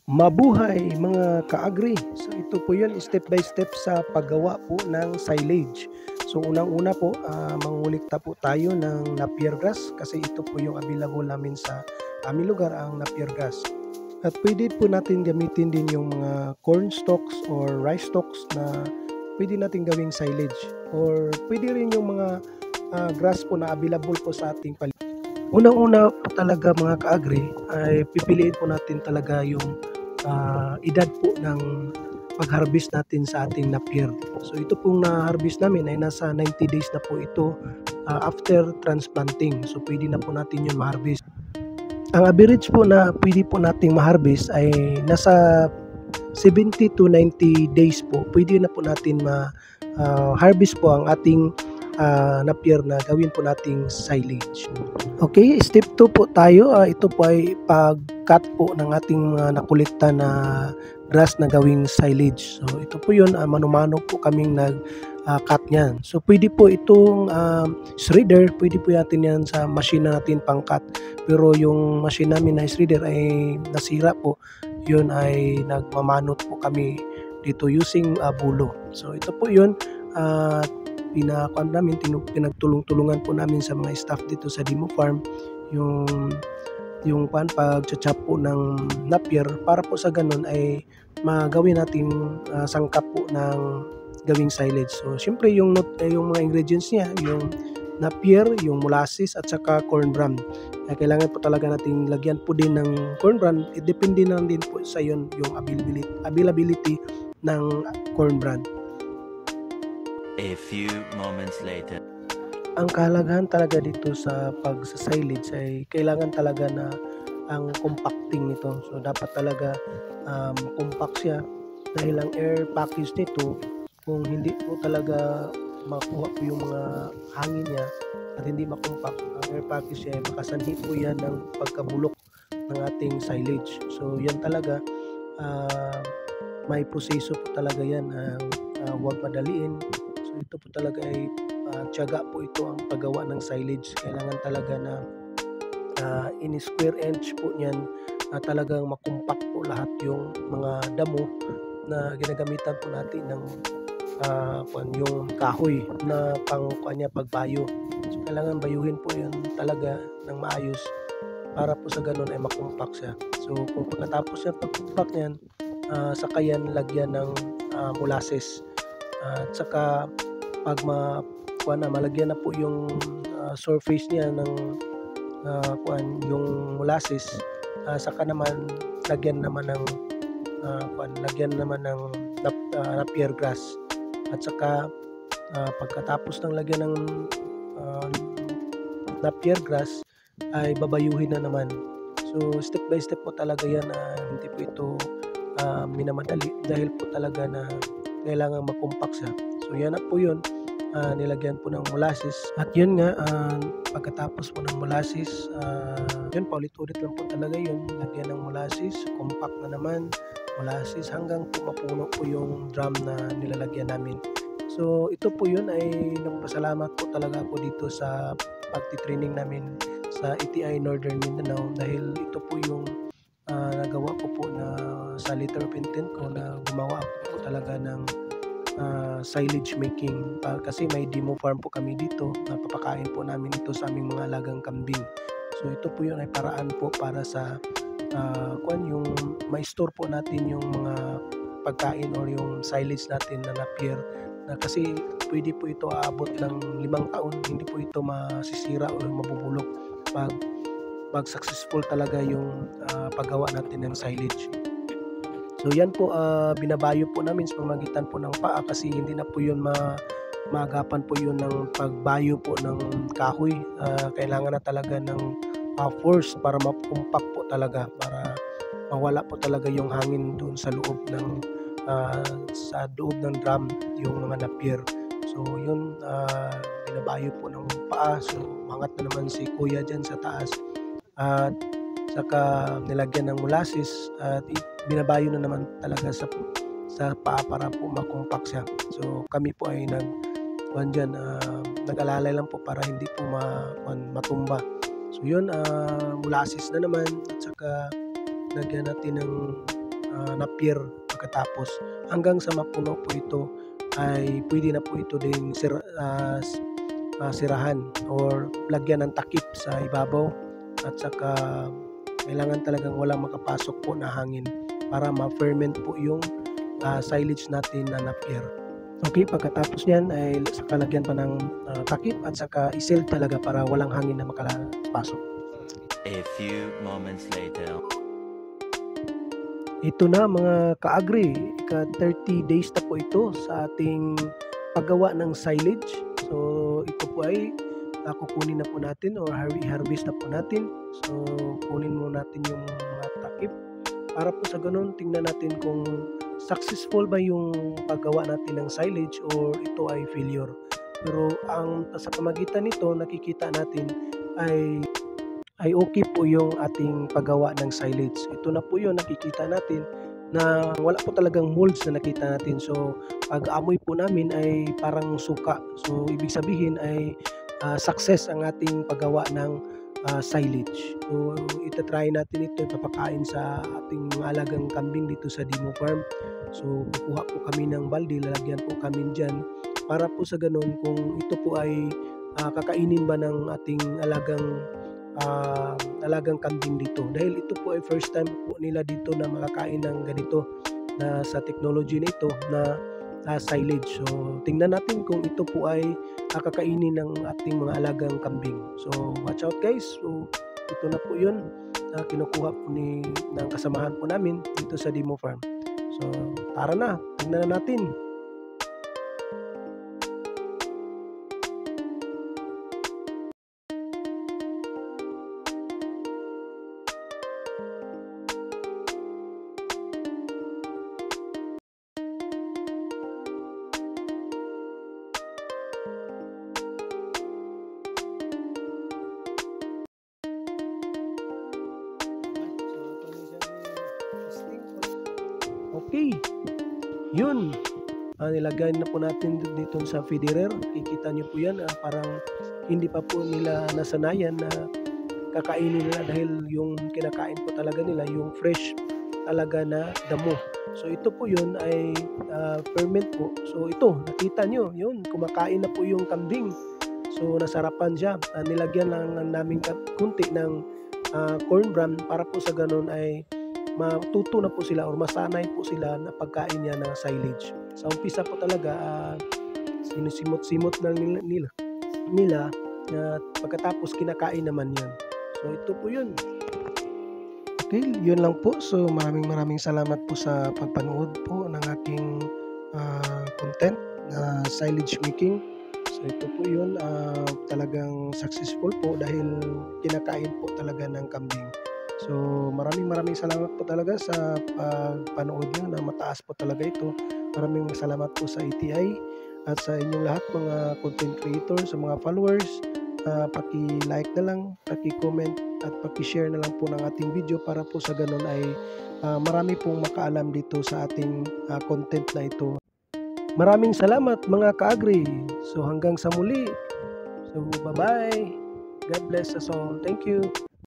Mabuhay mga ka-agri! So ito po yun step by step sa paggawa po ng silage. So unang-una po, mangulikta po tayo ng Napier grass kasi ito po yung available namin sa aming lugar, ang Napier grass. At pwede po natin gamitin din yung mga corn stalks or rice stalks na pwede natin gawing silage. Or pwede rin yung mga grass po na available po sa ating paligid. Unang-una po talaga mga ka-agri ay pipiliin po natin talaga yung edad po ng pag-harvest natin sa ating Napier. So ito pong na-harvest namin ay nasa 90 days na po ito after transplanting. So pwede na po natin yun ma-harvest. Ang average po na pwede po nating ma-harvest ay nasa 70 to 90 days po. Pwede na po natin ma-harvest po ang ating Napier na gawin po nating silage. Okay, step 2 po tayo. Ito po ay pag-cut po ng ating nakolekta na grass na gawing silage. So ito po yun, mano-mano po kaming nag-cut niyan. So pwede po itong shredder, pwede po natin yan sa machine natin pang-cut. Pero yung machine namin na shredder ay nasira po. Yun ay nagmamanot po kami dito using bulo. So ito po yun, pinagtulong-tulungan po namin sa mga staff dito sa Demo Farm yung pag-chop po ng Napier para po sa ganun ay magawin natin sangkap po ng gawing silage. So syempre yung mga ingredients niya, yung Napier, yung molasses at saka corn bran. Kailangan po talaga nating lagyan po din ng corn bran. Depende na din po sa yun yung availability ng corn bran. A few moments later. Ang kahalagahan talaga dito sa pagsa-silage ay kailangan talaga na ang compacting nito. So dapat talaga compact siya dahil ang air package nito, kung hindi po talaga makuha po yung mga hangin niya at hindi makompact, ang air package niya ay makasanhi po yan ng pagkabulok ng ating silage. So yan talaga, may proseso po talaga yan, huwag madaliin. So ito po talaga ay tiyaga po ito ang paggawa ng silage. Kailangan talaga na in square inch po niyan talagang makumpak po lahat yung mga damo na ginagamitan po natin ng yung kahoy na pagbayo. So kailangan bayuhin po yun talaga ng maayos para po sa ganun ay makumpak siya. So kung pagkatapos yung pagkumpak niyan, saka yan lagyan ng molasses. At saka pag malagyan na po yung surface niya ng yung molasses, saka naman lagyan naman ng Napier grass. At saka pagkatapos ng lagyan ng Napier grass ay babayuhin na naman. So step by step po talaga yan, hindi po ito minamadali dahil po talaga na kailangan makumpak siya. So yan na po yun, nilagyan po ng molasses. At yun nga, pagkatapos po ng molasses, yun paulit-ulit lang po talaga yun, lagyan ng molasses, compact na naman, molasses hanggang po mapuno po yung drum na nilalagyan namin. So ito po yun ay nagpasalamat po talaga ako dito sa pagtitraining namin sa ETI Northern Mindanao dahil ito po yung nagawa ko po na sa letter of intent ko na gumawa ako po talaga ng silage making, kasi may demo farm po kami dito, napapakain po namin ito sa aming mga alagang kambing. So ito po yun ay paraan po para sa yung ma-store po natin yung mga pagkain or yung silage natin na Napier, na kasi pwede po ito aabot ng 5 taon, hindi po ito masisira o mabubulok pag successful talaga yung paggawa natin ng silage. So yan po, binabayo po namin sa pamamagitan po ng paa kasi hindi na po yun maagapan po yun ng pagbayo po ng kahoy. Kailangan na talaga ng force para makumpak po talaga, para mawala po talaga yung hangin doon sa loob ng drum, yung mga Napier. So yun, binabayo po ng paa. So mangat na naman si kuya dyan sa taas at saka nilagyan ng molasses at binabayo na naman talaga sa paa para po makumpak siya. So kami po ay nag-alalay lang po para hindi po matumba. So yun, molasses na naman at saka lagyan natin ng napier pagkatapos. Hanggang sa mapuno po ito ay pwede na po ito ding sirahan or lagyan ng takip sa ibabaw, at saka kailangan talagang walang makapasok po na hangin para ma-ferment po yung silage natin na napier. Okay, pagkatapos niyan ay saka lagyan pa ng takip at saka i-seal talaga para walang hangin na makapasok. A few moments later. Ito na mga ka-agri, 30 days na po ito sa ating paggawa ng silage. So ito po ay kukunin na po natin or i-harvest na po natin. So kunin muna natin yung mga takip para po sa ganun tingnan natin kung successful ba yung paggawa natin ng silage or ito ay failure. Pero ang sa pamagitan nito nakikita natin ay okay po yung ating paggawa ng silage. Ito na po yun, nakikita natin na wala po talagang molds na nakita natin. So pag amoy po namin ay parang suka. So ibig sabihin ay success ang ating paggawa ng silage. So itatry natin ito, ipapakain sa ating mga alagang kambing dito sa Demo Farm. So kukuha po kami ng balde, lalagyan po kami dyan para po sa ganun kung ito po ay kakainin ba ng ating alagang kambing dito, dahil ito po ay first time po nila dito na makakain ng ganito na sa technology nito na silage. So tingnan natin kung ito po ay kakainin ng ating mga alagang kambing. So watch out guys. So ito na po yun na kinukuha po ng kasamahan po namin dito sa Demo Farm. So tara na, tingnan na natin. Okay, yun. Nilagay na po natin dito sa feederer. Kikita nyo po yan, parang hindi pa po nila nasanayan na kakainin nila, dahil yung kinakain po talaga nila yung fresh talaga na damo. So ito po yun ay ferment po. So ito, nakita nyo, yun, kumakain na po yung kambing. So nasarapan siya. Nilagyan lang namin kunti ng corn bran para po sa ganun ay matuto na po sila or masanay po sila na pagkain niya ng silage. Sa umpisa po talaga sinusimot-simot na nila at pagkatapos kinakain naman yun. So ito po yun. Okay, yun lang po. So maraming salamat po sa pagpanood po ng aking content na silage making. So ito po yun, talagang successful po dahil kinakain po talaga ng kambing. So maraming salamat po talaga sa panood nyo na mataas po talaga ito. Maraming salamat po sa ATI at sa inyong lahat mga content creators, sa mga followers. Paki-like na lang, paki-comment at paki-share na lang po ng ating video para po sa ganun ay marami pong makaalam dito sa ating content na ito. Maraming salamat mga ka-agri. So hanggang sa muli. So bye-bye. God bless us all. Thank you.